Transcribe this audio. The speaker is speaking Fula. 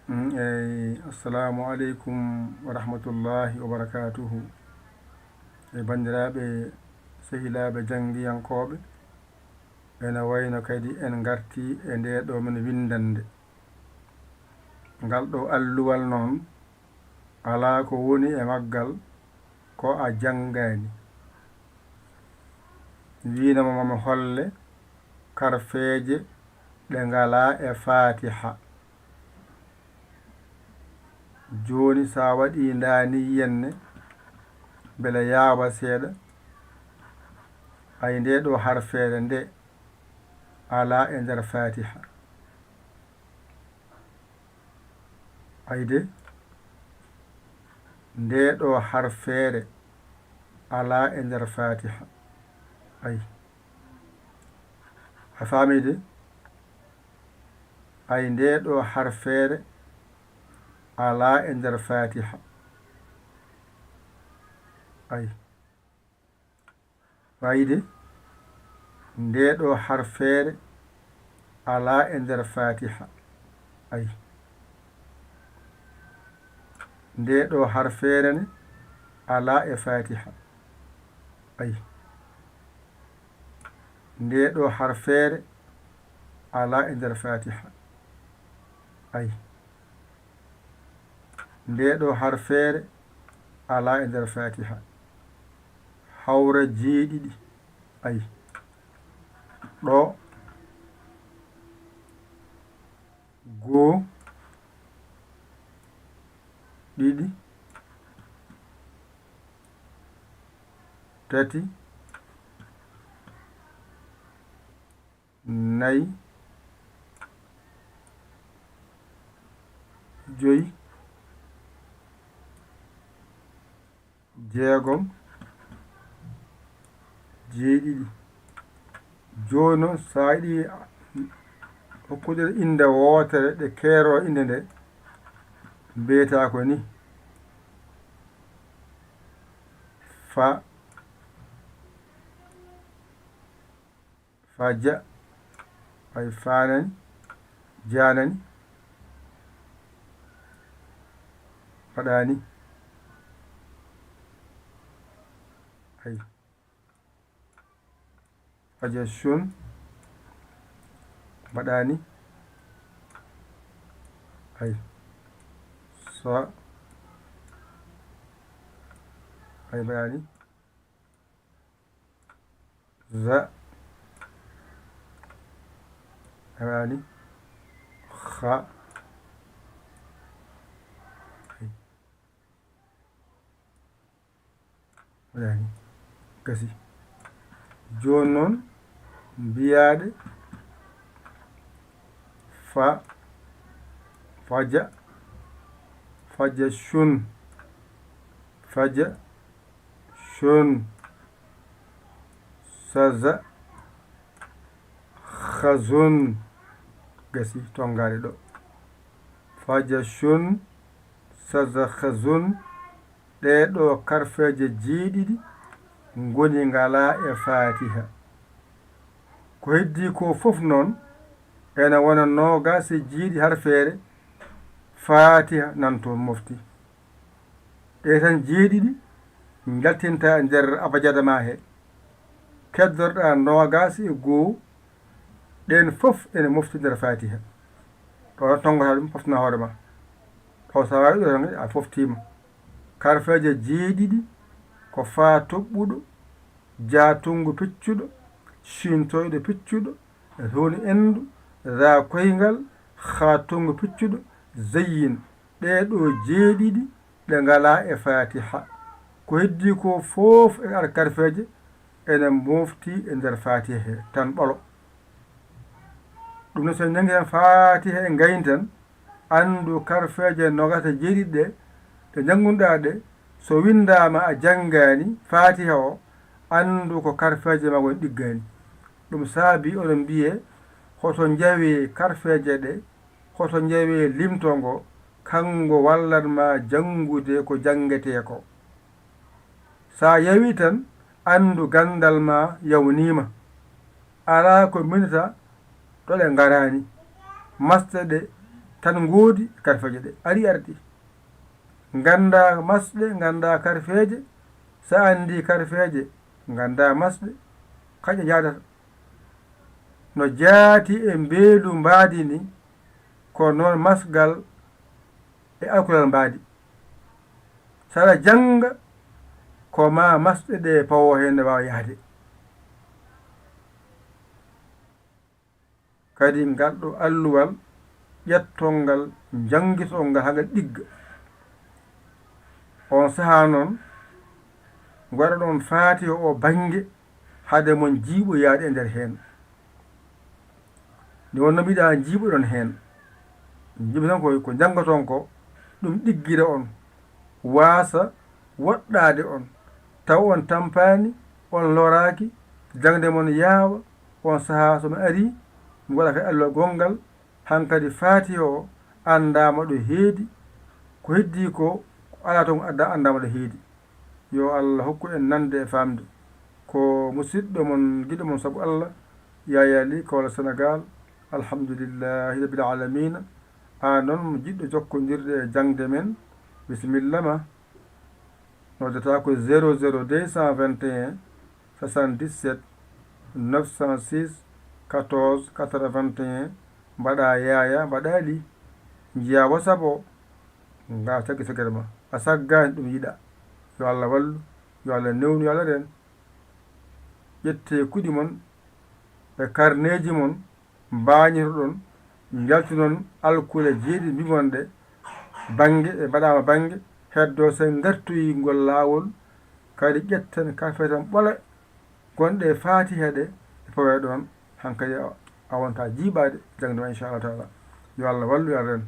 assalamu aleykum wa rahmatullahi wa barakatuhu bandiraɓe sehilaɓe janggiyankoɓe ene wayno kadi en garti e nde ɗo men windande ngal ɗo alluwal noon ala ko woni e maggal ko a janngani winama mama holle karfeje ɗe ngala e fatiha joni sa waɗi ndani yenne bele yawa seeɗa ay nde ɗo harfere nde ala e nder fatiha ayde nde ɗo harfere ala e nder fatiha ay a famide ay nde ɗo harfere ala e nder fatiha ay wayde nde ɗo harfere ala e nder fatiha ay nde ɗo harfere ne ala e fatiha ay nde ɗo harfere ala e nder fatiha ay nde ɗo harfere ala e nder fatiha hawra jeeɗiɗi ay ɗo goo ɗiɗi tati nayi joyi jeegom jeeɗiɗi joni noon sa yiɗi hokkude inde wootere ɗe keero inde nde mbiyata ko ni faja ay fanani janani waɗani ay faja sun waɗani ay so ay waɗani za ay waɗani kha waɗani gasi joni noon mbiyaɗe faja faja shun faja shun saza khazun gasi tongare ɗo faja shun saza khazun ɗe ɗo karfeje jeeɗiɗi ngoni ngala e fatiha ko heddi ko fof noon ene wona nogas e jeeɗi harfere fatiha nan toon mofti ɗe tan jeeɗiɗi jaltinta e nder abajada ma he keddorɗa nogas e goo ɗen fof ene mofti nder fatiha ɗo tongata ɗum foftana hoore ma taw sa wawi ɗo tan a foftima karfeje jeeɗiɗi ko fa toɓɓuɗo jatungu piccuɗo sintoyɗo piccuɗo honi endu za koyngal hatungu piccuɗo zayyin ɗeɗo jeeɗiɗi ɗe ngala e fatiha ko heddi ko fof e ar karfeje ene mofti e nder fatiha he tan ɓolo ɗum no so jangi hen fatiha e gayni tan andu karfeje nogata jeeɗiɗi ɗe ɗe jangunɗa ɗe so windama a janngani fatiha o andu ko karfeje ma woni ɗiggani ɗum saabi oɗon mbiye hoto jawe karfeje ɗe hoto jawe limto ngo kango wallatma jangude ko jangete ko sa yawi tan andu gandal ma yawnima ala ko minata ɗo ɗe garani masde ɗe tan ngoodi karfeje ɗe ari ardi ganda masɗe ganda karfeje sa andi karfeje ganda masɗe kaƴe jadata no jaati e mbeelu mbaadi ni ko noon masgal e alkulal mbaadi saɗa janga ko ma masɗe ɗe pawo hen ne wawa yahde kadi ngal ɗo alluwal ƴettol ngal jangitol ngal haga ɗigga on saha noon waɗa ɗon faati o bange hade mon jiiɓoyaade e nder heen nde wonno mbiɗa jiiɓoɗon heen jiiɓi tan ko janngaton ko ɗum ɗiggira on waasa woɗɗaade on taw on tampani on loraaki jangde mon yaawa on sahaa somi ari mi waɗa kadi alluwa gongal hankadi faati o anndama ɗo heedi ko heddi ko ala toon anndama ɗo heedi yo Allah hokku en nande e famde ko musidɗo mon giɗo mon sabu Allah Yaya Ly Kaolack Sénégal alhamdulillahi rabbil alamina noon mo jiɗɗo jokkodirde e jangde men bisimilla ma noddata ko 00 221 77 906 14 81 mbaɗa Yaya mbaɗa Ly jiya WhatsApp o ga taggi segere ma a saggani ɗum yiɗa yo Allah wallu yo Allah newnu yo Allah ren ƴette kuɗi mon e karneji mon mbañitoɗon jaltu noon alkule jeeɗi mbimon ɗe bange e mbaɗama bange heddo sen gartoyi ngol laawol kadi ƴetten kafe tan ɓola gonɗe e faati heɗe e pawe ɗon hankkadi a wonta jiiɓade jangde ma inchallahu taala yo Allah wallu yo Allah ren